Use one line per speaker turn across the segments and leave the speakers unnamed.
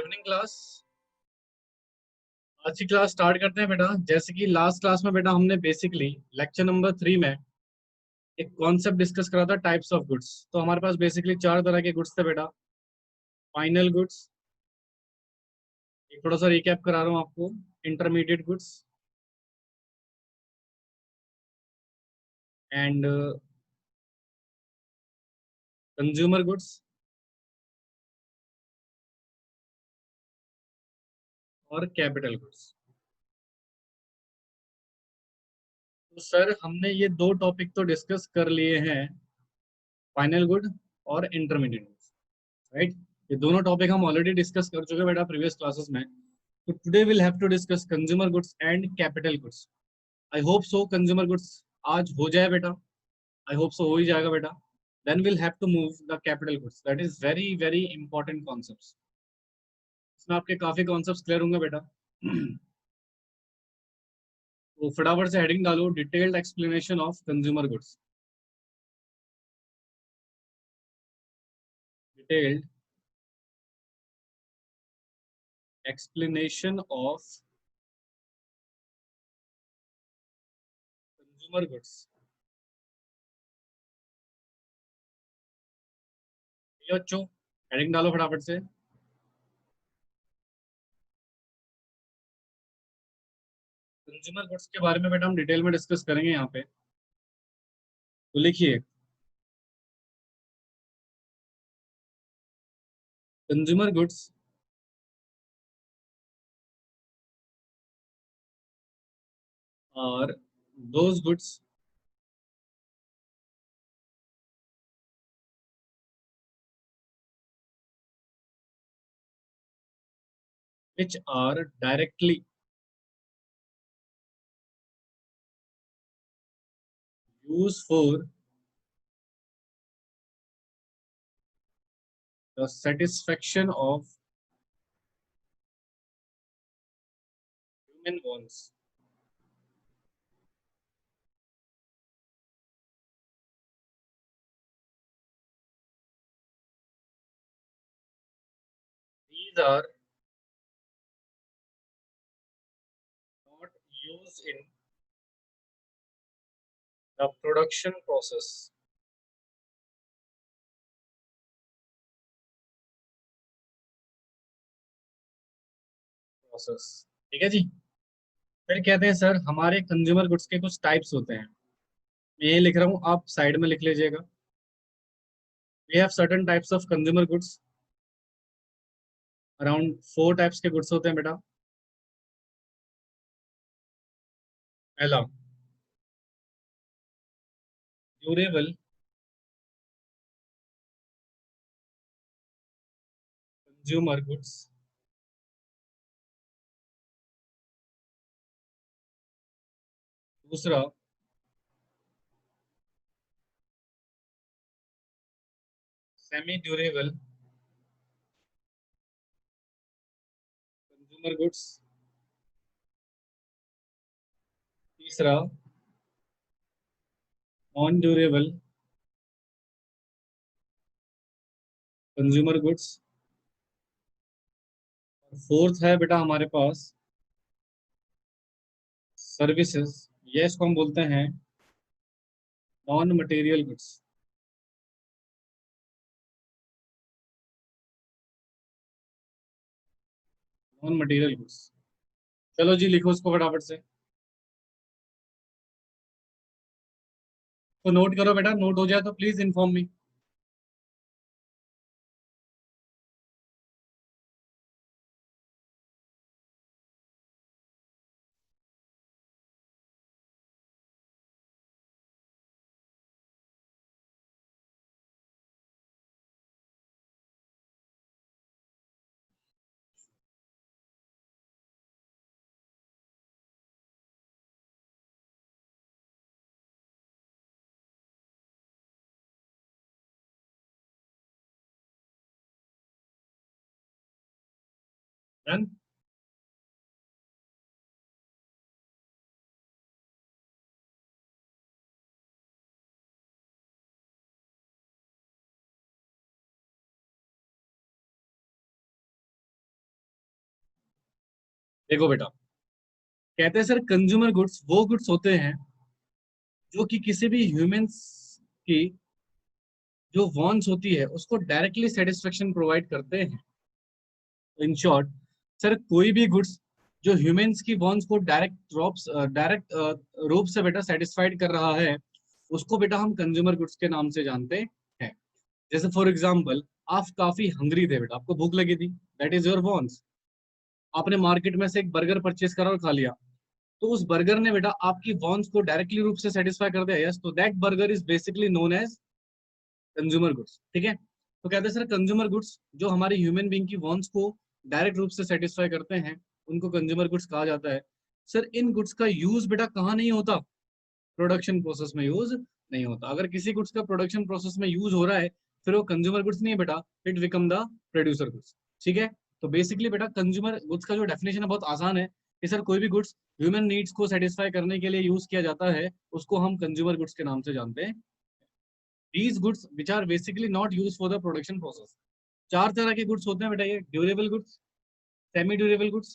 Evening class. आज की class start करते हैं बेटा। जैसे कि लास्ट क्लास में बेटा हमने बेसिकली लेक्चर नंबर 3 में एक कॉन्सेप्ट डिस्कस करा था, टाइप्स ऑफ गुड्स। तो हमारे पास बेसिकली चार तरह के गुड्स थे बेटा। फाइनल गुड्स, एक थोड़ा सा रिकैप करा रहा हूँ आपको। Intermediate goods and consumer goods और कैपिटल गुड्स। तो सर हमने ये दो टॉपिक तो डिस्कस कर लिए हैं, फाइनल गुड और इंटरमीडिएट गुड्स, राइट। ये दोनों टॉपिक हम ऑलरेडी डिस्कस कर चुके हैं बेटा प्रीवियस क्लासेस में। तो today will have to discuss consumer goods and capital goods. I hope so consumer goods आज हो जाए बेटा। आई होप सो हो ही जाएगा बेटा। Then will have to move the capital goods, that is very very important concepts. इसमें आपके काफी कॉन्सेप्ट्स क्लियर होंगे बेटा। तो फटाफट से हेडिंग डालो, detailed explanation of consumer goods. Detailed explanation of consumer goods. ये बच्चों हेडिंग डालो फटाफट से। कंज्यूमर गुड्स के बारे में बेटा हम डिटेल में डिस्कस करेंगे यहाँ पे। तो लिखिए, consumer goods are those goods which are directly used for the satisfaction of human wants. These are not used in the production process। ठीक है जी। फिर कहते हैं सर हमारे कंज्यूमर गुड्स के कुछ टाइप्स होते हैं। मैं ये लिख रहा हूँ, आप साइड में लिख लीजिएगा। We have certain types of consumer goods. Around 4 types के गुड्स होते हैं बेटा। पहला, ड्यूरेबल कंज्यूमर गुड्स। दूसरा, सेमी ड्यूरेबल कंज्यूमर गुड्स। तीसरा, non durable consumer goods. Fourth है बेटा हमारे पास सर्विसेज, ये इसको हम बोलते हैं non material goods. Non material goods. चलो जी लिखो उसको फटाफट से। तो नोट करो बेटा, नोट हो जाए तो प्लीज इन्फॉर्म मी। डन। देखो बेटा, कहते हैं सर कंज्यूमर गुड्स वो गुड्स होते हैं जो कि किसी भी ह्यूमंस की जो वॉन्ट्स होती है उसको डायरेक्टली सेटिस्फेक्शन प्रोवाइड करते हैं। इन शॉर्ट सर, कोई भी गुड्स जो ह्यूमंस की वॉन्ट्स को डायरेक्ट रूप से बेटा सेटिस्फाइड कर रहा है, उसको बेटा हम कंज्यूमर गुड्स के नाम से जानते हैं। जैसे फॉर एग्जाम्पल, आप काफी हंग्री थे बेटा, आपको भूख लगी थी, दैट इज योर वॉन्ट्स। आपने मार्केट में से एक बर्गर परचेज करा और खा लिया, तो उस बर्गर ने बेटा आपकी वॉन्ट्स को डायरेक्टली रूप से सेटिस्फाई कर दिया। यस, तो that burger is basically known as consumer goods. ठीक है, तो कहते हैं सर कंज्यूमर गुड्स जो हमारे ह्यूमन बीइंग की वॉन्ट्स को डायरेक्ट रूप से सेटिस्फाई करते हैं, उनको कंज्यूमर गुड्स कहा जाता है। सर इन गुड्स का यूज बेटा कहाँ नहीं होता? प्रोडक्शन प्रोसेस में यूज नहीं होता। अगर किसी गुड्स का प्रोडक्शन प्रोसेस में यूज हो रहा है, फिर वो कंज्यूमर गुड्स नहीं है बेटा, it become the producer goods. ठीक है, तो बेसिकली बेटा कंज्यूमर गुड्स का जो डेफिनेशन है बहुत आसान है कि सर कोई भी गुड्स ह्यूमन नीड्स को सेटिस्फाई करने के लिए यूज किया जाता है, उसको हम कंज्यूमर गुड्स के नाम से जानते हैं। These goods which are basically not used for the production process। चार तरह के गुड्स होते हैं बेटा, ये durable goods, semi durable goods,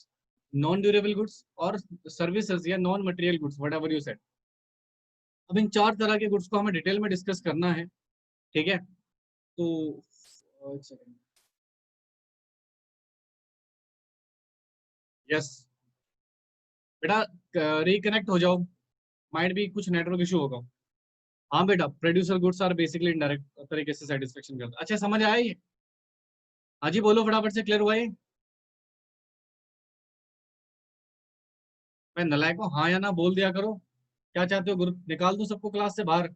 non durable goods और सर्विसेज या non material goods, what ever you said. अब इन चार तरह के गुड्स को हमें डिटेल में डिस्कस करना है। ठीक है, तो एक सेकंड। यस बेटा, रिकनेक्ट हो जाओ, माइट भी कुछ नेटवर्क इशू होगा। हाँ बेटा, producer goods are basically indirect तरीके से सेटिस्फेक्शन करता है। अच्छा समझ आया ये? हाँ जी बोलो फटाफट से, क्लियर हुआ ये? मैं नलायक हूँ, हाँ या ना बोल दिया करो। क्या चाहते हो, ग्रुप निकाल दूं सबको क्लास से बाहर?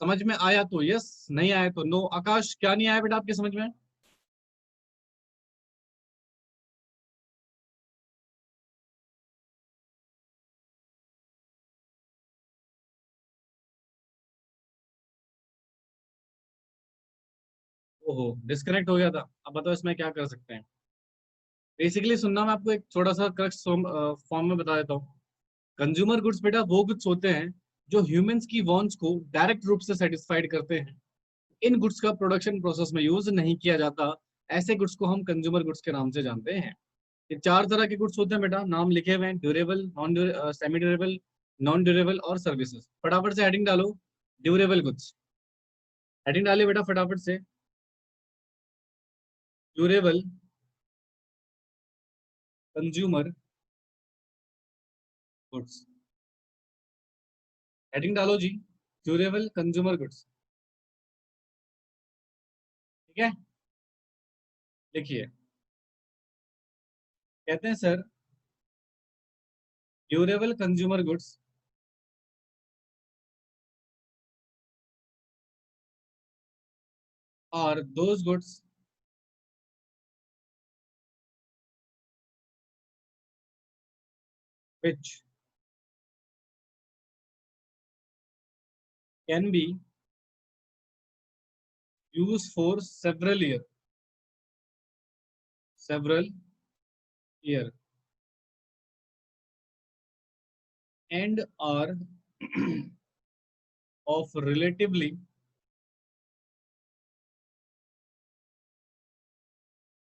समझ में आया तो यस, नहीं आया तो नो। आकाश, क्या नहीं आया बेटा आपके समझ में? ओहो, डिस्कनेक्ट हो गया था। अब बताओ इसमें क्या कर सकते हैं? बेसिकली सुनना, मैं आपको एक छोटा सा क्रक्स फॉर्म में बता देता हूँ। कंज्यूमर गुड्स बेटा वो गुड्स होते हैं जो ह्यूमंस की वॉन्ट्स को डायरेक्ट रूप से सेटिस्फाइड करते हैं। इन गुड्स का प्रोडक्शन प्रोसेस में यूज नहीं किया जाता। ऐसे गुड्स को हम कंज्यूमर गुड्स के नाम से जानते हैं। ये चार तरह के गुड्स होते हैं बेटा, नाम लिखे हुए हैं, durable, non semi durable, non durable और सर्विसेज। फटाफट से हेडिंग डालो, ड्यूरेबल गुड्स। हेडिंग डालिए बेटा फटाफट से, ड्यूरेबल कंज्यूमर गुड्स। हेडिंग डालो जी, ड्यूरेबल कंज्यूमर गुड्स। ठीक है, देखिए कहते हैं sir durable consumer goods are those goods which can be used for several year and are of relatively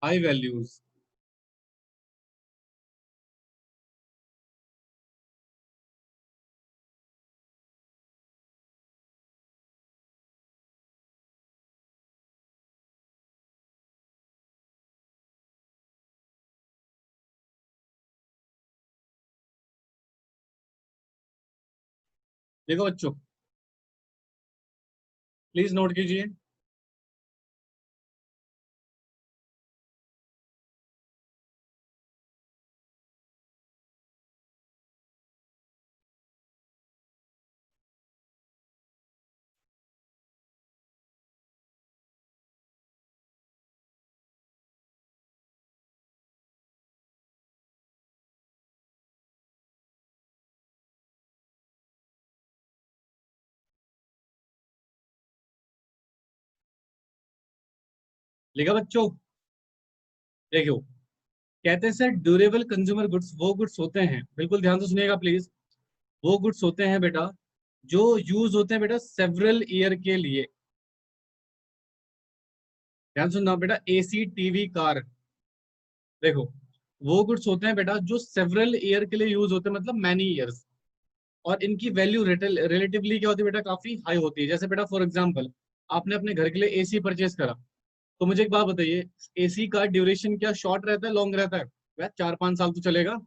high values। देखो बच्चों, प्लीज नोट कीजिए। लिखा बच्चों? देखो, कहते हैं सर ड्यूरेबल कंज्यूमर गुड्स वो गुड्स होते हैं, बिल्कुल ध्यान से सुनिएगा प्लीज, वो गुड्स होते हैं बेटा जो यूज होते हैं बेटा सेवरल ईयर के लिए। ध्यान सुनना बेटा, एसी टीवी कार, देखो वो गुड्स होते हैं बेटा जो सेवरल ईयर के लिए यूज होते हैं, मतलब मैनी ईयर्स, और इनकी वैल्यू रिलेटिवली क्या होती है बेटा, काफी हाई होती है। जैसे बेटा फॉर एग्जांपल, आपने अपने घर के लिए एसी परचेस करा, तो मुझे एक बात बताइए, एसी का ड्यूरेशन क्या शॉर्ट रहता है लॉन्ग रहता है? वह 4-5 साल तो चलेगा।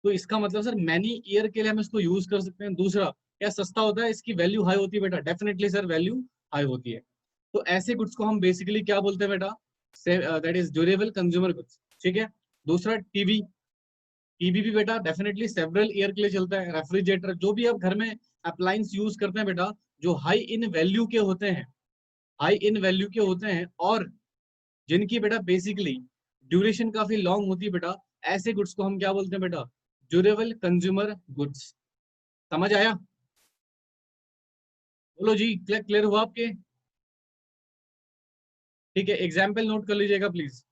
तो इसका मतलब सर मैनी ईयर के लिए हम इसको यूज कर सकते हैं। दूसरा, क्या सस्ता होता है? इसकी वैल्यू हाई होती है बेटा, डेफिनेटली सर वैल्यू हाई होती है। तो ऐसे गुड्स को हम बेसिकली क्या बोलते हैं बेटा, that is durable consumer goods. ठीक है। दूसरा टीवी, टीवी भी बेटा डेफिनेटली सेवरल ईयर के लिए चलता है। रेफ्रिजरेटर, जो भी आप घर में अप्लायंस यूज करते हैं बेटा, जो हाई इन वैल्यू के होते हैं, हाई इन वैल्यू के होते हैं, और जिनकी बेटा बेसिकली ड्यूरेशन काफी लॉन्ग होती है बेटा, ऐसे गुड्स को हम क्या बोलते हैं बेटा, ड्यूरेबल कंज्यूमर गुड्स। समझ आया? बोलो जी, क्लियर हुआ आपके? ठीक है, एग्जाम्पल नोट कर लीजिएगा प्लीज।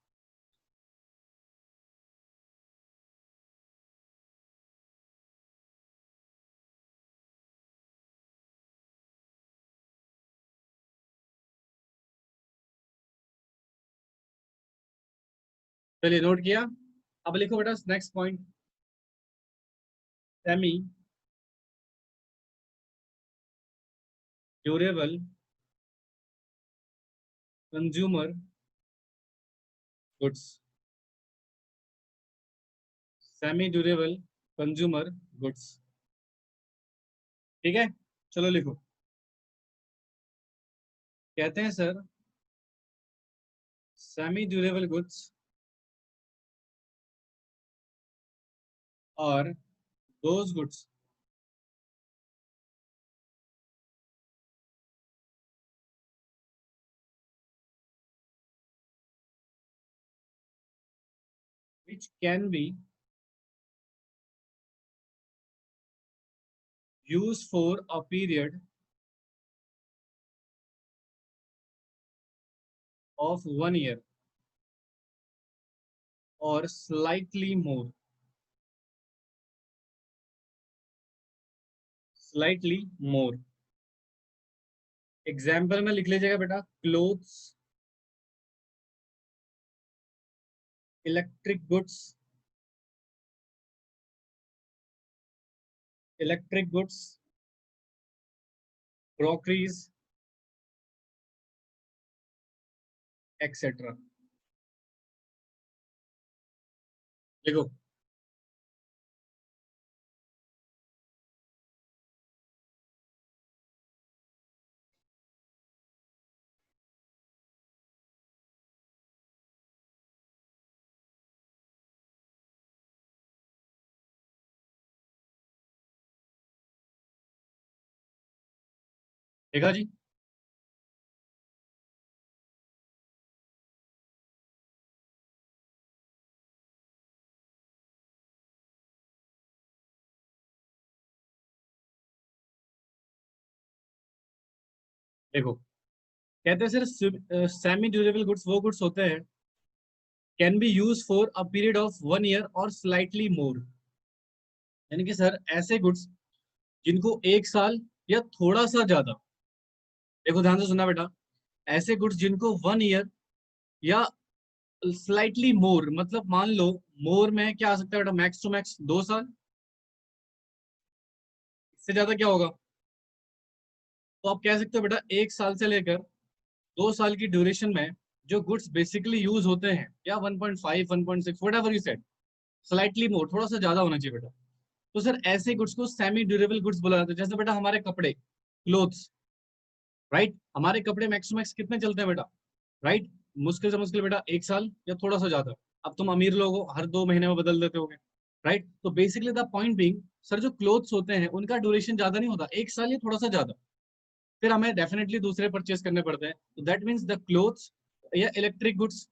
चलिए नोट किया। अब लिखो बेटा next point, semi durable consumer goods, semi durable consumer goods. ठीक है, चलो लिखो। कहते हैं सर, सेमी ड्यूरेबल गुड्स और those goods which can be used for a period of 1 year or slightly more, slightly more। Example में लिख लीजिएगा बेटा, clothes, electric goods, electric goods, crockeries, etcetera. देखो, देखा जी? देखो, कहते हैं सर सेमी ड्यूरेबल गुड्स वो गुड्स होते हैं can be use for a period of 1 year और स्लाइटली मोर। यानी कि सर ऐसे गुड्स जिनको 1 साल या थोड़ा सा ज्यादा, देखो ध्यान से सुनना बेटा, ऐसे गुड्स जिनको 1 year या स्लाइटली मोर, मतलब मान लो मोर में क्या आ सकता है बेटा, मैक्स टू मैक्स 2 साल, इससे ज्यादा क्या होगा? तो आप कह सकते हो बेटा 1 साल से लेकर 2 साल की ड्यूरेशन में जो गुड्स बेसिकली यूज होते हैं, या 1.5 1.6 what ever you said, slightly more, थोड़ा सा ज्यादा होना चाहिए बेटा, तो सर ऐसे गुड्स को सेमी ड्यूरेबल गुड्स बोला जाता है। जैसे बेटा हमारे कपड़े, क्लोथ्स, राइट, हमारे कपड़े मैक्स टू मैक्स कितने चलते हैं बेटा, राइट, मुश्किल से मुश्किल बेटा 1 साल या थोड़ा सा ज्यादा। अब तुम अमीर लोग हो, हर 2 महीने में बदल देते होगे, राइट। तो basically the point being, sir जो क्लोथ्स होते हैं उनका ड्यूरेशन ज्यादा नहीं होता, 1 साल या थोड़ा सा ज्यादा, फिर हमें डेफिनेटली दूसरे परचेस करने पड़ते हैं। तो दैट मीन्स द क्लोथ्स या इलेक्ट्रिक गुड्स,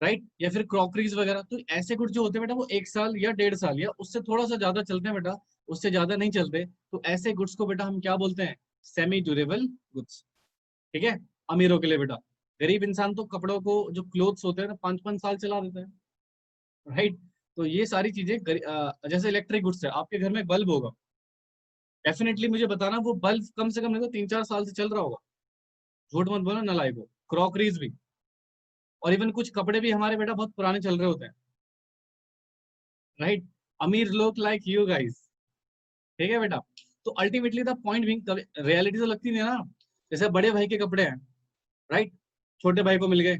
राइट, या फिर क्रॉकरीज वगैरह, तो ऐसे गुड्स जो होते हैं बेटा वो 1 साल या 1.5 साल या उससे थोड़ा सा ज्यादा चलते हैं बेटा, उससे ज्यादा नहीं चलते। तो ऐसे गुड्स को बेटा हम क्या बोलते हैं, सेमी ड्यूरेबल गुड्स। ठीक है, अमीरों के लिए बेटा, गरीब इंसान तो कपड़ों को जो क्लोथ्स होते हैं ना 5-5 साल चला देते हैं, राइट। तो ये सारी चीजें जैसे इलेक्ट्रिक गुड्स है, आपके घर में बल्ब होगा, डेफिनेटली मुझे बताना वो बल्ब कम से कम नहीं तो 3-4 साल से चल रहा होगा, झूठ मत बोलो नालायक हो। क्रॉकरीज भी, और इवन कुछ कपड़े भी हमारे बेटा बहुत पुराने चल रहे होते हैं, राइट। अमीर लोग लाइक यू गाइस, ठीक है बेटा। तो ultimately the point being, reality तो लगती नहीं है ना। जैसे बड़े भाई के कपड़े हैं, राइट, छोटे भाई को मिल गए,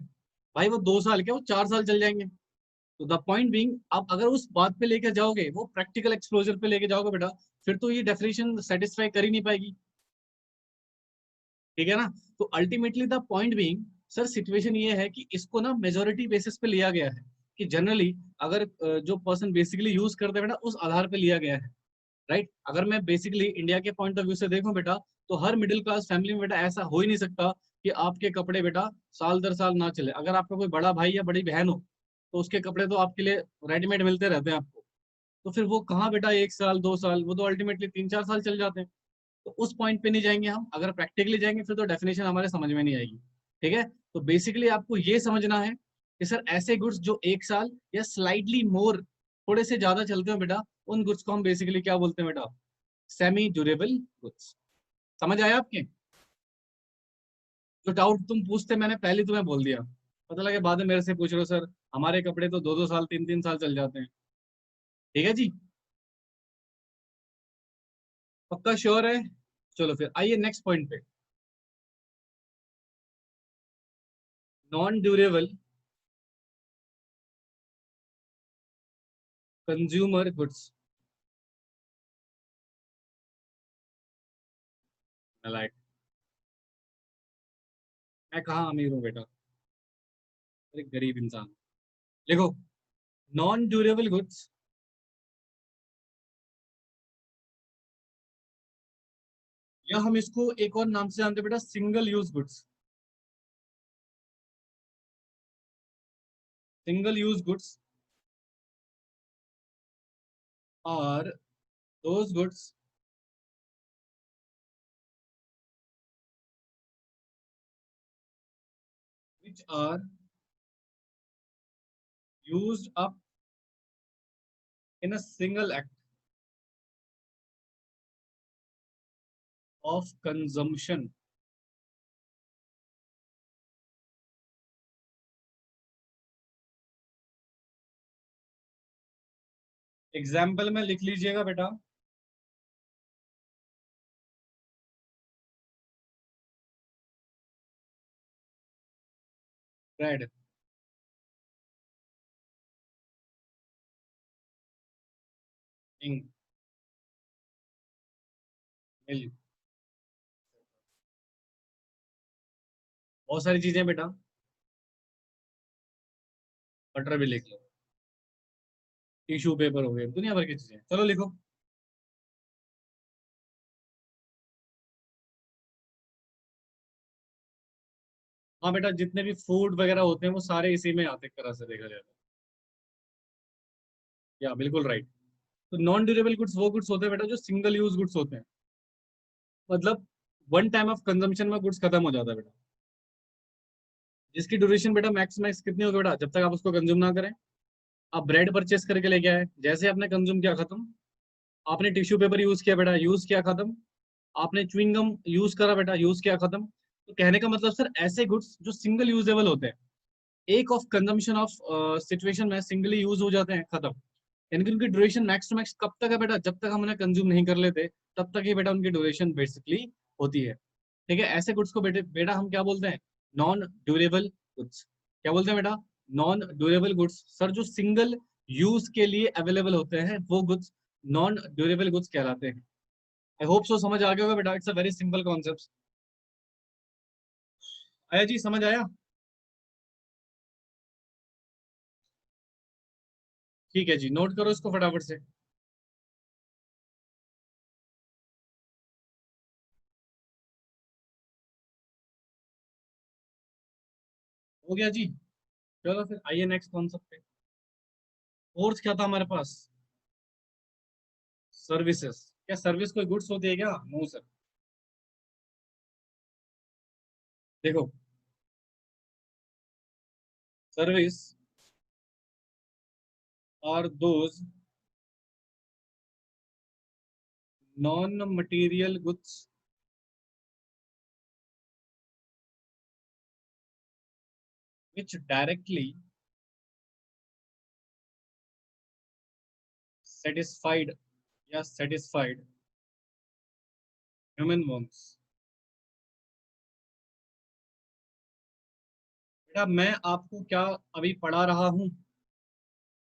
भाई वो 2 साल के, वो 4 साल चल जाएंगे। तो द पॉइंट बीइंग, आप अगर उस बात पे लेके जाओगे, वो प्रैक्टिकल एक्सप्लोजर पे लेके जाओगे बेटा, फिर तो ये डेफिनेशन सेटिस्फाई कर ही नहीं पाएगी, ठीक है ना। तो ultimately the point being, sir situation ये है कि इसको ना मेजोरिटी बेसिस पे लिया गया है, कि जनरली अगर जो पर्सन बेसिकली यूज करते हैं बेटा, उस आधार पे लिया गया है, राइट। अगर मैं बेसिकली इंडिया के पॉइंट ऑफ व्यू से देखूं बेटा, तो हर मिडिल क्लास फैमिली में बेटा ऐसा हो ही नहीं सकता कि आपके कपड़े बेटा साल दर साल ना चले। अगर आपका कोई बड़ा भाई या बड़ी बहन हो, तो उसके कपड़े तो आपके लिए रेडीमेड मिलते रहते हैं आपको, तो फिर वो कहाँ बेटा 1 साल 2 साल, वो तो अल्टीमेटली 3 4 साल चल जाते हैं। तो उस पॉइंट पे नहीं जाएंगे हम, अगर प्रैक्टिकली जाएंगे फिर तो डेफिनेशन हमारे समझ में नहीं आएगी, ठीक है। तो बेसिकली आपको ये समझना है कि सर ऐसे गुड्स जो 1 साल या स्लाइटली मोर, थोड़े से ज्यादा चलते हो बेटा, उन गुड्स को हम बेसिकली क्या बोलते हैं बेटा, सेमी ड्यूरेबल गुड्स। समझ आया आपके? जो डाउट तुम पूछते मैंने पहले तुम्हें बोल दिया, पता लगे बाद में मेरे से पूछ रहे हो सर हमारे कपड़े तो 2 2 साल 3 3 साल चल जाते हैं। ठीक है जी, पक्का श्योर है? चलो फिर आइए नेक्स्ट पॉइंट पे। Non durable consumer goods. Like, मैं कहाँ अमीर हूँ बेटा, एक गरीब इंसान। देखो, नॉन ड्यूरेबल गुड्स, या हम इसको एक और नाम से जानते हैं बेटा, single use goods. Single use goods are those goods which are used up in a single act of consumption। Example में लिख लीजिएगा बेटा, ब्रेड, इंक, मिल्क, बहुत सारी चीजें बेटा, बटर भी लिख लो, टिश्यू पेपर हो गए, दुनिया भर की चीजें, चलो लिखो। हाँ बेटा, जितने भी फूड वगैरह होते हैं वो सारे इसी में आते, एक तरह से देखा जाए तो। या बिल्कुल राइट। तो नॉन ड्यूरेबल गुड्स वो गुड्स होते हैं बेटा जो सिंगल यूज गुड्स होते हैं, मतलब वन टाइम ऑफ कंजम्पशन में गुड्स खत्म हो जाता है बेटा, जिसकी ड्यूरेशन बेटा मैक्स मैक्स कितनी होगी बेटा, जब तक आप उसको कंज्यूम ना करें। आप ब्रेड परचेस करके लेके आए, जैसे आपने कंज्यूम किया खत्म। आपने टिश्यू पेपर यूज किया बेटा, यूज किया खत्म। आपने च्युइंग गम यूज करा बेटा, यूज किया खत्म। तो कहने का मतलब सर ऐसे गुड्स जो सिंगल यूजेबल होते हैं, एक ऑफ कंजम्पशन ऑफ सिचुएशन में सिंगली यूज हो जाते हैं, खत्म। यानी कि उनकी ड्यूरेशन मैक्स टू मैक्स कब तक है बेटा, जब तक हम उन्हें कंज्यूम नहीं कर लेते, तब तक ही बेटा उनकी ड्यूरेशन बेसिकली होती है। ठीक है, ऐसे गुड्स को बेटे बेटा हम क्या बोलते हैं, नॉन ड्यूरेबल गुड्स। क्या बोलते हैं बेटा, नॉन ड्यूरेबल गुड्स। सर जो सिंगल यूज के लिए अवेलेबल होते हैं वो गुड्स नॉन ड्यूरेबल गुड्स कहलाते हैं। आई होप सो समझ आ गया होगा बेटा, it's a very simple concept. आया जी, समझ आया? ठीक है जी, नोट करो इसको फटाफट से। हो गया जी, चलो फिर आइए नेक्स्ट कॉन्सेप्ट पे। फोर्थ क्या था हमारे पास, सर्विसेज। क्या सर्विस कोई गुड्स होती है क्या? No sir. देखो, service are those non material goods which directly satisfied या satisfied human wants। बेटा मैं आपको क्या अभी पढ़ा रहा हूं,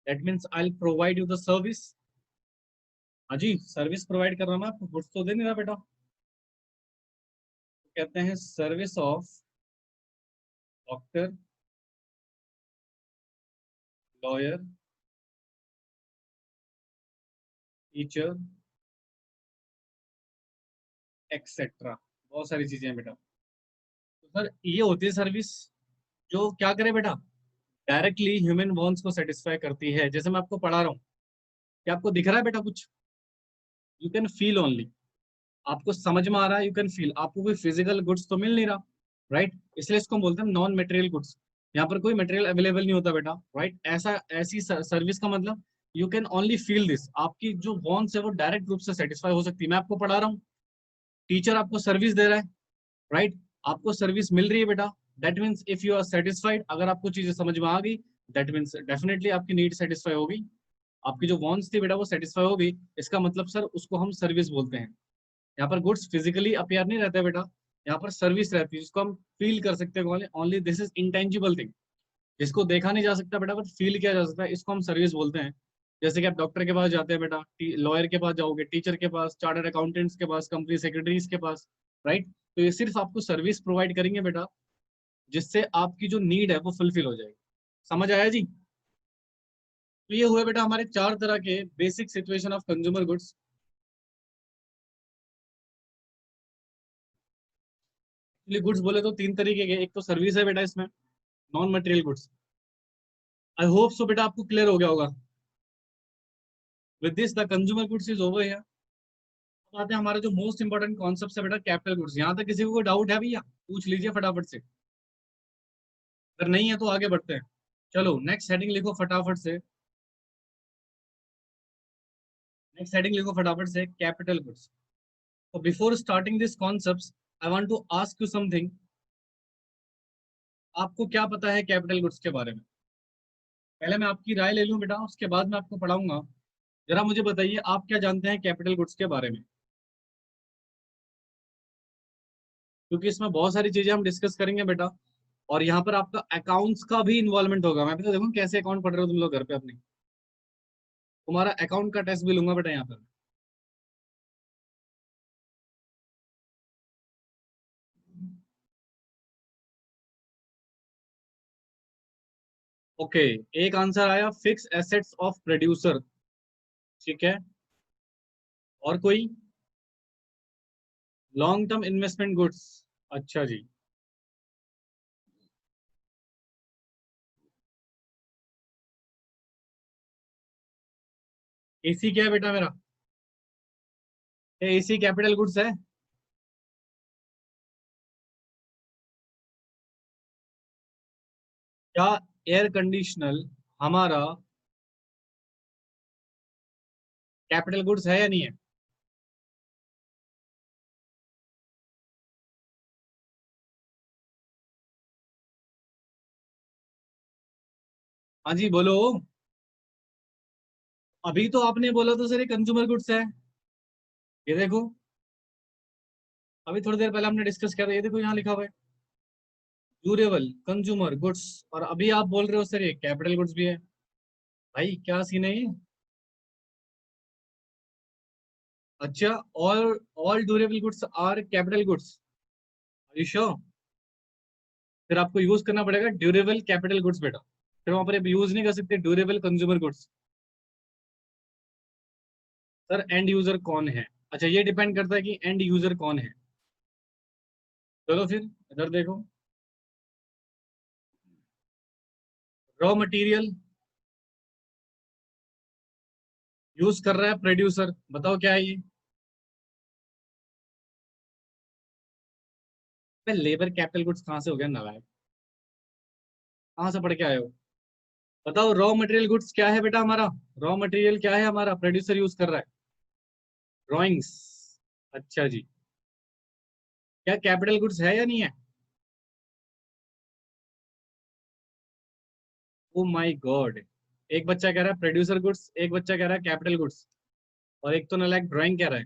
that means I will provide you the service. हाँ जी, सर्विस प्रोवाइड कर रहा हूं मैं आपको, कुछ तो दे नहीं रहा बेटा। तो कहते हैं service of doctor, lawyer, teacher, etcetera, बहुत सारी चीजें हैं बेटा। तो सर ये होती है सर्विस जो क्या करे बेटा, डायरेक्टली ह्यूमन वॉन्ट्स को सेटिस्फाई करती है। जैसे मैं आपको पढ़ा रहा हूँ, क्या आपको दिख रहा है बेटा कुछ? यू कैन फील ओनली, आपको समझ में आ रहा है, यू कैन फील, आपको कोई फिजिकल गुड्स तो मिल नहीं रहा, राइट इसलिए इसको हम बोलते हैं नॉन मटेरियल गुड्स। यहाँ पर कोई मटेरियल अवेलेबल नहीं होता बेटा, राइट ऐसा ऐसी सर्विस का मतलब you can only feel this, आपकी जो वॉन्ट्स है वो डायरेक्ट रूप से सेटिस्फाई हो सकती है। मैं आपको पढ़ा रहा हूँ, टीचर आपको सर्विस दे रहा है, राइट आपको सर्विस मिल रही है बेटा, that means if you are satisfied, अगर आपको चीजें समझ में आ गई, दैट मीन्स डेफिनेटली आपकी नीड सेटिस्फाई होगी, आपकी जो वॉन्ट्स थी बेटा वो सेटिस्फाई होगी। इसका मतलब सर उसको हम सर्विस बोलते हैं। यहाँ पर गुड्स फिजिकली अपेयर नहीं रहता है बेटा, यहाँ पर सर्विस रहती है जिसको हम फील कर सकते हैं। Only this is intangible thing, जिसको देखा नहीं जा सकता बेटा बट फील किया जा सकता है, इसको हम सर्विस बोलते हैं। जैसे कि आप डॉक्टर के पास जाते हैं बेटा, लॉयर के पास जाओगे, टीचर के पास, चार्टर्ड अकाउंटेंट्स के पास, कंपनी सेक्रेटरीज के पास, राइट। तो ये सिर्फ आपको सर्विस प्रोवाइड करेंगे बेटा जिससे आपकी जो नीड है वो फुलफिल हो जाएगी। समझ आया जी? तो ये हुए बेटा हमारे चार तरह के basic situation of consumer goods. Goods बोले तो तीन तरीके के, एक तो सर्विस है बेटा इसमें, non material goods. I hope सो बेटा आपको क्लियर हो गया होगा। With this the consumer goods is over here. अब आते हैं हमारा जो मोस्ट इंपॉर्टेंट कॉन्सेप्ट है बेटा, कैपिटल गुड्स। यहाँ तक किसी को कोई डाउट है भैया, पूछ लीजिए फटाफट से, अगर नहीं है तो आगे बढ़ते हैं। चलो नेक्स्ट हेडिंग लिखो फटाफट से, नेक्स्ट हेडिंग लिखो फटाफट से, कैपिटल गुड्स। तो before starting this concept I want to ask you something. आपको क्या पता है कैपिटल गुड्स के बारे में? पहले मैं आपकी राय ले लूं बेटा, उसके बाद मैं आपको पढ़ाऊंगा। जरा मुझे बताइए आप क्या जानते हैं कैपिटल गुड्स के बारे में, क्योंकि इसमें बहुत सारी चीजें हम डिस्कस करेंगे बेटा, और यहाँ पर आपका अकाउंट्स का भी इन्वॉल्वमेंट होगा। मैं भी तो देखूँ कैसे अकाउंट पढ़ रहे हो तुम लोग घर पे अपने, तुम्हारा अकाउंट का टेस्ट भी लूंगा बेटा यहाँ पर। ओके, एक आंसर आया फिक्स एसेट्स ऑफ प्रोड्यूसर, ठीक है। और कोई? लॉन्ग टर्म इन्वेस्टमेंट गुड्स, अच्छा जी। एसी क्या है बेटा मेरा? एसी कैपिटल गुड्स है? क्या एयर कंडीशनर हमारा कैपिटल गुड्स है या नहीं है? हाँ जी बोलो। अभी तो आपने बोला तो सर ये कंज्यूमर गुड्स है, ये देखो, अभी थोड़ी देर पहले हमने डिस्कस किया था, ये देखो यहाँ लिखा हुआ है ड्यूरेबल कंज्यूमर गुड्स, और अभी आप बोल रहे हो सर ये कैपिटल गुड्स भी है। भाई क्या सीन है ये? अच्छा, all durable goods are capital goods, are you sure? फिर आपको यूज करना पड़ेगा ड्यूरेबल कैपिटल गुड्स बेटा, फिर वहां पर यूज नहीं कर सकते durable consumer goods. Sir and user कौन है? अच्छा ये डिपेंड करता है कि एंड यूजर कौन है। चलो फिर इधर देखो, रॉ मटेरियल यूज कर रहा है प्रोड्यूसर, बताओ क्या है ये? लेबर कैपिटल गुड्स कहाँ से हो गया नालायक, कहाँ से पढ़ के आए हो? बताओ रॉ मटेरियल गुड्स क्या है बेटा हमारा? रॉ मटेरियल क्या है हमारा, प्रोड्यूसर यूज कर रहा है? ड्रॉइंग्स, अच्छा जी। क्या कैपिटल गुड्स है या नहीं है? ओ माय गॉड, एक बच्चा कह रहा है प्रोड्यूसर गुड्स, एक बच्चा कह रहा है कैपिटल गुड्स, और एक तो नालायक ड्राइंग कह रहा है,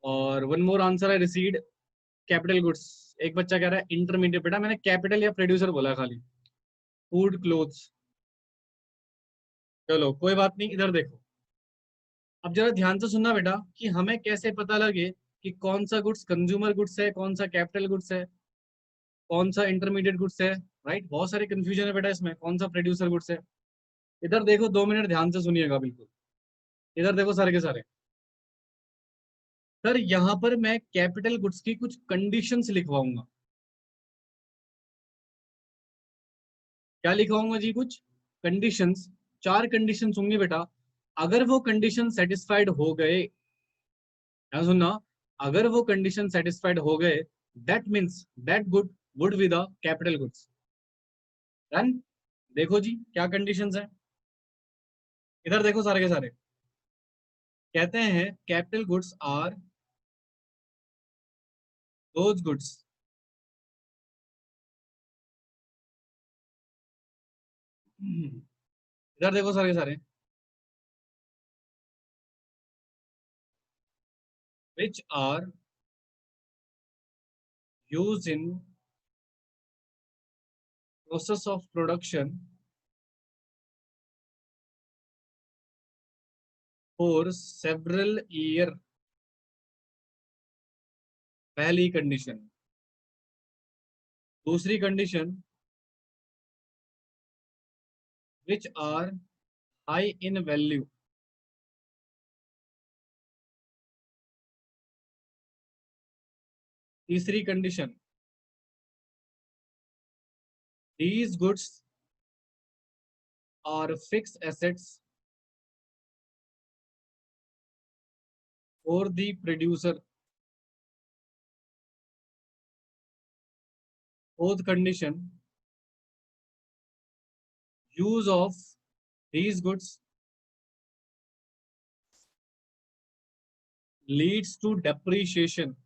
और वन मोर आंसर है रिसीड कैपिटल गुड्स। एक बच्चा कह रहा है इंटरमीडिएट। बेटा मैंने कैपिटल या प्रोड्यूसर बोला खाली, फूड क्लोथ्स। चलो कोई बात नहीं, इधर देखो। अब जरा ध्यान से सुनना बेटा, कि हमें कैसे पता लगे कि कौन सा गुड्स कंज्यूमर गुड्स है, कौन सा कैपिटल गुड्स है, कौन सा इंटरमीडिएट गुड्स है। राइट, बहुत सारे कंफ्यूजन है बेटा इसमें, कौन सा प्रोड्यूसर गुड्स है। इधर देखो, 2 मिनट ध्यान से सुनिएगा बिल्कुल। इधर देखो सारे के सारे। सर यहाँ पर मैं कैपिटल गुड्स की कुछ कंडीशंस लिखवाऊंगा। क्या लिखवाऊंगा जी? कुछ कंडीशंस। 4 कंडीशंस होंगी बेटा। अगर वो कंडीशन सेटिस्फाइड हो गए, ध्यान सुनना, अगर वो कंडीशन सेटिस्फाइड हो गए, that means that good would be the capital goods. Done. देखो जी क्या कंडीशंस है, इधर देखो सारे के सारे। कहते हैं capital goods are those goods इधर देखो सारे के सारे, which are used in process of production for several year। पहली कंडीशन। दूसरी condition, which are high in value। तीसरी condition, these goods are fixed assets for the producer। Fourth condition, use of these goods leads to depreciation।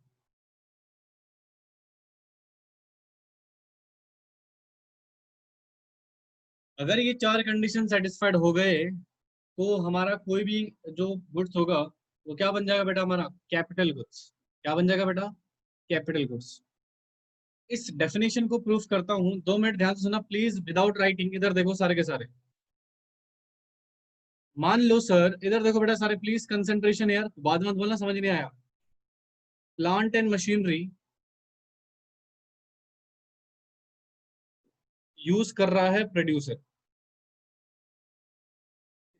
अगर ये 4 condition satisfied हो गए, तो हमारा कोई भी जो गुड्स होगा वो क्या बन जाएगा बेटा? हमारा कैपिटल गुड्स। क्या बन जाएगा बेटा? Capital goods. इस डेफिनेशन को प्रूफ करता हूं, 2 मिनट ध्यान से सुना प्लीज, विदाउट राइटिंग। इधर देखो सारे के सारे। मान लो सर, इधर देखो बेटा सारे, प्लीज कंसंट्रेशन यार, बाद में मत बोलना समझ नहीं आया। प्लांट एंड मशीनरी यूज कर रहा है प्रोड्यूसर।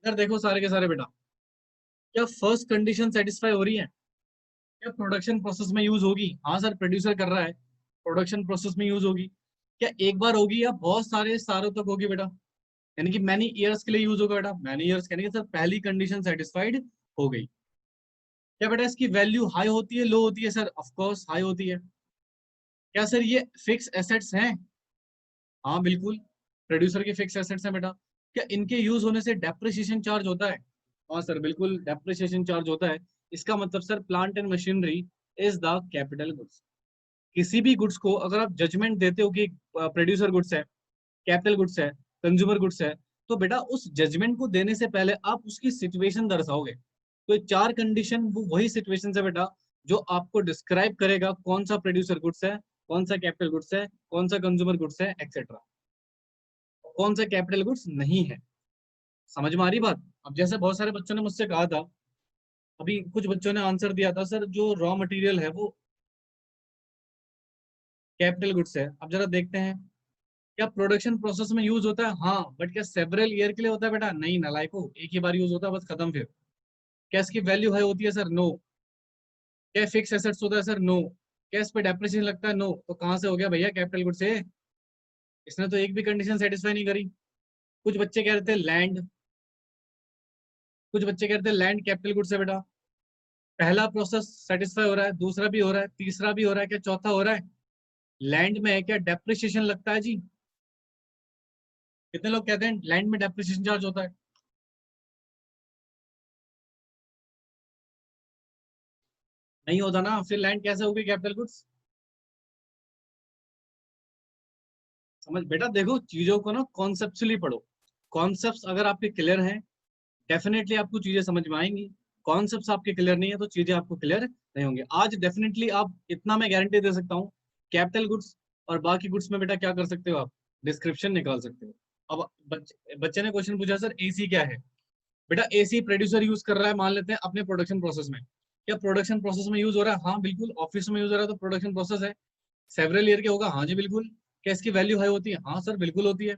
इधर देखो सारे के सारे बेटा, क्या फर्स्ट कंडीशन सेटिस्फाई हो रही है? क्या प्रोडक्शन प्रोसेस में यूज होगी? हाँ सर, प्रोड्यूसर कर रहा है, प्रोडक्शन प्रोसेस में यूज होगी। क्या एक बार होगी या बहुत सारे सालों तक होगी बेटा? यानी कि मैनी ईयर्स के लिए यूज होगा बेटा। मैनी ईयर्स कहने के सर पहली कंडीशन सेटिस्फाइड हो गई। क्या बेटा इसकी वैल्यू हाई होती है, लो होती है? सर ऑफ कोर्स हाई होती है। क्या सर ये फिक्स एसेट्स हैं? हाँ बिल्कुल, प्रोड्यूसर के फिक्स एसेट्स हैं बेटा। क्या इनके यूज होने से डेप्रिसिएशन चार्ज होता है? हाँ सर बिल्कुल, डेप्रिसिएशन चार्ज होता है। इसका मतलब sir plant and machinery is the capital goods. किसी भी गुड्स को अगर आप जजमेंट देते हो कि प्रोड्यूसर गुड्स है, कैपिटल गुड्स है, कंज्यूमर गुड्स है, तो बेटा उस जजमेंट को देने से पहले आप उसकी सिचुएशन दर्शाओगे। तो ये 4 कंडीशन वो वही सिचुएशन है बेटा, जो आपको डिस्क्राइब करेगा कौन सा प्रोड्यूसर गुड्स है, कौन सा कैपिटल गुड्स है, कौन सा कंज्यूमर गुड्स है, एक्सेट्रा, कौन सा कैपिटल गुड्स नहीं है। समझ में आ रही बात? अब जैसे बहुत सारे बच्चों ने मुझसे कहा था, अभी कुछ बच्चों ने आंसर दिया था, सर जो रॉ मटेरियल है वो कैपिटल गुड्स है। अब जरा देखते हैं, क्या प्रोडक्शन प्रोसेस में यूज होता है? हाँ, बट क्या सेवरल ईयर के लिए होता है बेटा? नहीं नालायको, एक ही बार यूज होता है, बस खत्म फिर। क्या इसकी वैल्यू हाई होती है? Sir no. क्या फिक्स एसेट्स होता है? Sir no. क्या इस पे डेप्रिसिएशन लगता है? नो। तो कहाँ से हो गया भैया कैपिटल गुड से? इसने तो एक भी कंडीशन सेटिस्फाई नहीं करी। कुछ बच्चे कह रहे थे लैंड, कुछ बच्चे कह रहे थे लैंड कैपिटल गुड से बेटा। पहला प्रोसेस सेटिस्फाई हो रहा है, दूसरा भी हो रहा है, तीसरा भी हो रहा है, क्या चौथा हो रहा है? लैंड में है क्या डेप्रिसिएशन लगता है जी? कितने लोग कहते हैं लैंड में डेप्रिसिएशन चार्ज होता है? नहीं होता ना, फिर लैंड कैसे होगी कैपिटल गुड्स? समझ बेटा, देखो चीजों को ना कॉन्सेप्चुअली पढ़ो। कॉन्सेप्ट्स अगर आपके क्लियर हैं, डेफिनेटली आपको चीजें समझ में आएंगी। कॉन्सेप्ट्स आपके क्लियर नहीं है तो चीजें आपको क्लियर नहीं होंगी। आज डेफिनेटली आप, इतना मैं गारंटी दे सकता हूँ, कैपिटल गुड्स और बाकी गुड्स में बेटा क्या कर सकते हो आप, डिस्क्रिप्शन निकाल सकते हो। अब बच्चे ने क्वेश्चन पूछा सर एसी क्या है। बेटा एसी प्रोड्यूसर यूज कर रहा है, मान लेते हैं अपने प्रोडक्शन प्रोसेस में। क्या प्रोडक्शन प्रोसेस में यूज हो रहा है? हाँ बिल्कुल। ऑफिस में यूज हो रहा है तो प्रोडक्शन प्रोसेस है। सेवरल ईयर के होगा? हाँ जी बिल्कुल। क्या इसकी वैल्यू हाई होती है? हाँ सर बिल्कुल होती है।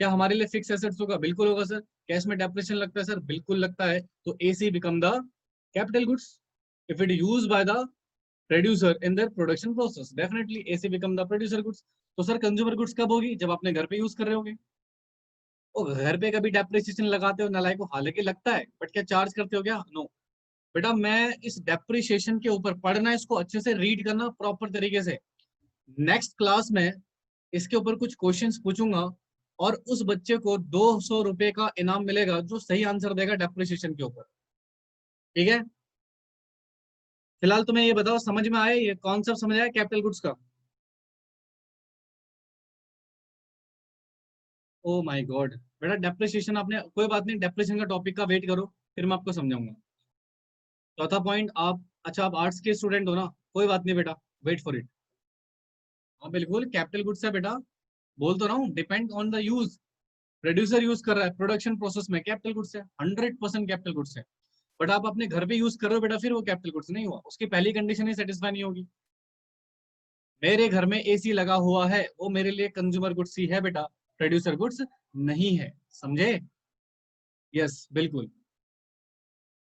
क्या हमारे लिए फिक्स एसेट्स होगा? बिल्कुल होगा सर। क्या इसमें डेप्रिसिएशन लगता है? सर बिल्कुल लगता है। तो AC become the capital goods if it use by the producer in their production process. Definitely AC become the producer goods. तो सर कंज्यूमर गुड्स कब होगी? जब अपने घर पे यूज कर रहे होगे। वो घर पे कभी डेप्रिसिएशन लगाते हो नालायक को? हालांकि लगता है, बट क्या चार्ज करते हो क्या? नो। बेटा मैं इस डेप्रिसिएशन के ऊपर पढ़ना, इसको अच्छे से रीड करना प्रॉपर तरीके से। नेक्स्ट क्लास में इसके ऊपर कुछ क्वेश्चंस पूछूंगा और उस बच्चे को 200 रुपए का इनाम मिलेगा जो सही आंसर देगा डेप्रिसिएशन के ऊपर। ठीक है, फिलहाल तुम्हें ये बताओ, समझ में आया ये कॉन्सेप्ट? समझ आया कैपिटल गुड्स का? Oh my God. बेटा डेप्रिसिएशन आपने, कोई बात नहीं, डेप्रिसिएशन का टॉपिक का वेट करो, फिर मैं आपको समझाऊंगा। चौथा पॉइंट, आप अच्छा आप आर्ट्स के स्टूडेंट हो ना, कोई बात नहीं बेटा, वेट फॉर इट। हाँ बिल्कुल कैपिटल गुड्स है बेटा, बोल तो रहा हूँ, depend on the use. Producer use कर रहा है प्रोडक्शन प्रोसेस में, कैपिटल गुड्स है, 100% कैपिटल गुड्स है। बट आप अपने घर पे यूज कर रहे हो बेटा, फिर वो कैपिटल गुड्स नहीं हुआ, उसकी पहली कंडीशन ही सेटिस्फाई नहीं होगी। मेरे घर में एसी लगा हुआ है, वो मेरे लिए कंज्यूमर गुड्स ही है बेटा, प्रोड्यूसर गुड्स नहीं है। समझे? यस बिल्कुल,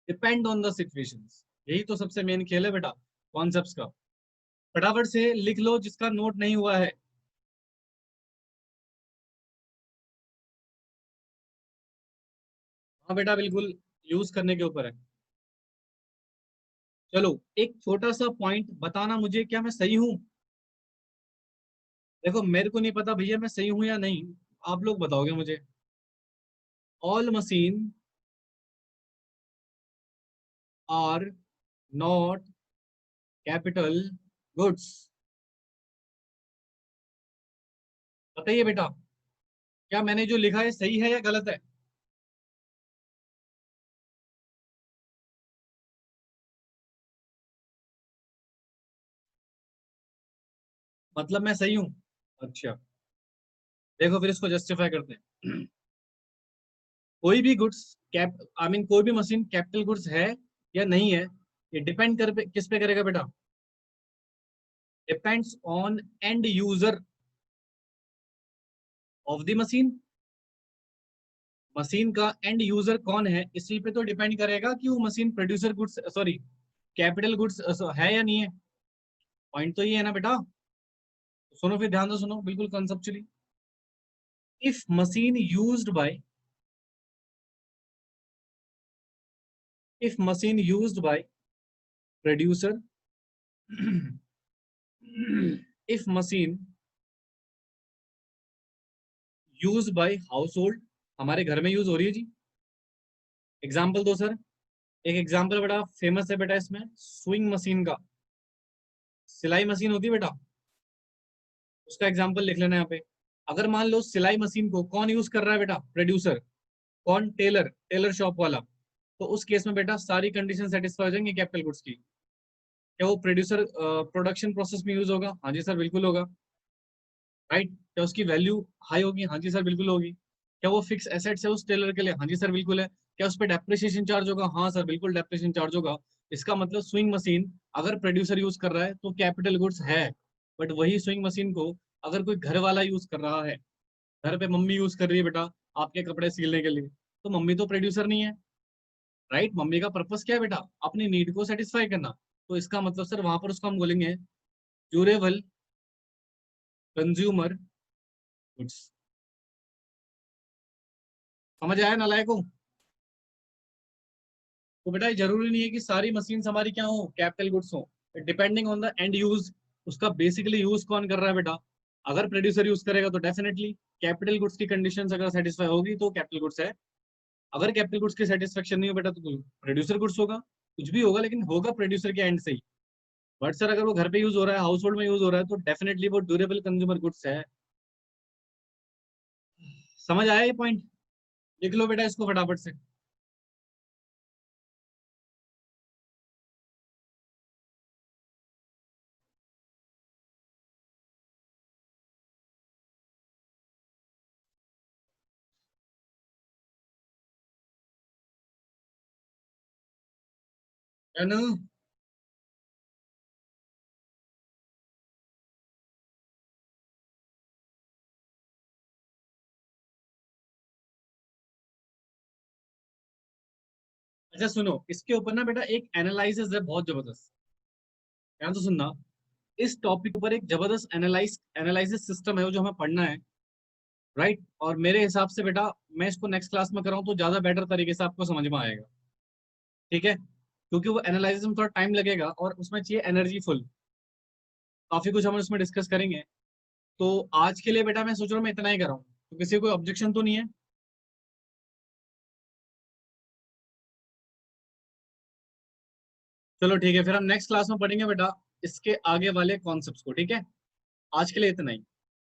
डिपेंड ऑन द सिचुएशंस। यही तो सबसे मेन खेल है बेटा कॉन्सेप्ट्स का। फटाफट से लिख लो जिसका नोट नहीं हुआ है। हाँ बेटा बिल्कुल, यूज करने के ऊपर है। चलो एक छोटा सा पॉइंट बताना मुझे, क्या मैं सही हूँ? देखो मेरे को नहीं पता भैया मैं सही हूं या नहीं, आप लोग बताओगे मुझे। All machine are not capital goods. बताइए बेटा, क्या मैंने जो लिखा है सही है या गलत है? मतलब मैं सही हूँ? अच्छा, देखो फिर इसको जस्टिफाई करते हैं। कोई भी गुड्स कैप आई मीन कोई भी मशीन कैपिटल गुड्स है या नहीं है, ये डिपेंड कर किस पे करेगा बेटा? Depends on and user of the machine. Machine का एंड यूजर कौन है, इसी पे तो डिपेंड करेगा कि वो machine producer goods sorry capital goods है या नहीं है। पॉइंट तो ये है ना बेटा। सुनो फिर ध्यान से सुनो, बिल्कुल conceptually. If machine used by, if machine used by producer, if machine used by house hold, हमारे घर में यूज हो रही है जी। एग्जाम्पल दो सर। एक एग्जाम्पल बड़ा फेमस है बेटा इसमें, स्विंग मशीन का। सिलाई मशीन होती है बेटा, उसका एग्जाम्पल लिख लेना यहाँ पे। अगर मान लो सिलाई मशीन को कौन यूज कर रहा है बेटा? प्रोड्यूसर। कौन? टेलर, टेलर शॉप वाला। तो उस केस में बेटा सारी कंडीशन सेटिस्फाई हो जाएंगी कैपिटल गुड्स की। क्या वो प्रोड्यूसर प्रोडक्शन प्रोसेस में यूज होगा? हाँ जी सर बिल्कुल होगा। राइट। क्या उसकी वैल्यू हाई होगी? हाँ जी सर बिल्कुल होगी। क्या वो फिक्स एसेट्स है उस टेलर के लिए? हाँ जी सर बिल्कुल है। क्या उस पर डेप्रिसिएशन चार्ज होगा? हाँ सर बिल्कुल डेप्रिसिएशन चार्ज होगा। इसका मतलब स्विंग मशीन अगर प्रोड्यूसर यूज कर रहा है तो कैपिटल गुड्स है। बट वही स्विंग मशीन को अगर कोई घर वाला यूज कर रहा है, घर पे मम्मी यूज कर रही है बेटा आपके कपड़े सिलने के लिए, तो मम्मी तो प्रोड्यूसर नहीं है। राइट। मम्मी का पर्पस क्या है बेटा? अपनी नीड को सेटिस्फाई करना। तो इसका मतलब सर वहां पर उसको हम बोलेंगे ड्यूरेबल कंज्यूमर गुड्स। समझ आया नालायकों? तो बेटा ये जरूरी नहीं है कि सारी मशीन हमारी क्या हो, कैपिटल गुड्स हो। Depending on the end use, उसका बेसिकली यूज कौन कर रहा है बेटा। अगर प्रोड्यूसर यूज करेगा तो डेफिनेटली कैपिटल गुड्स की कंडीशंस अगर सेटिस्फाई होगी तो कैपिटल गुड्स है। अगर कैपिटल गुड्स की सेटिस्फेक्शन नहीं हो बेटा तो प्रोड्यूसर गुड्स होगा। कुछ भी होगा लेकिन होगा प्रोड्यूसर के एंड से ही। बट सर अगर वो घर पे यूज हो रहा है, हाउस होल्ड में यूज हो रहा है, तो डेफिनेटली वो ड्यूरेबल कंज्यूमर गुड्स है। समझ आया ये पॉइंट? लिख लो बेटा इसको फटाफट से। अनु, अच्छा सुनो, इसके ऊपर ना बेटा एक एनालिसिस है बहुत जबरदस्त। ध्यान तो सुनना, इस टॉपिक पर एक जबरदस्त एनालिसिस सिस्टम है वो जो हमें पढ़ना है। राइट, और मेरे हिसाब से बेटा मैं इसको नेक्स्ट क्लास में कराऊं तो ज्यादा बेटर तरीके से आपको समझ में आएगा। ठीक है, क्योंकि वो एनालिसिस में थोड़ा टाइम लगेगा और उसमें चाहिए एनर्जी फुल। काफी कुछ हम उसमें डिस्कस करेंगे। तो आज के लिए बेटा मैं सोच रहा हूँ मैं इतना ही कराऊं, तो किसी को कोई ऑब्जेक्शन तो नहीं है? चलो ठीक है, फिर हम नेक्स्ट क्लास में पढ़ेंगे बेटा इसके आगे वाले कॉन्सेप्ट्स को। ठीक है, आज के लिए इतना ही।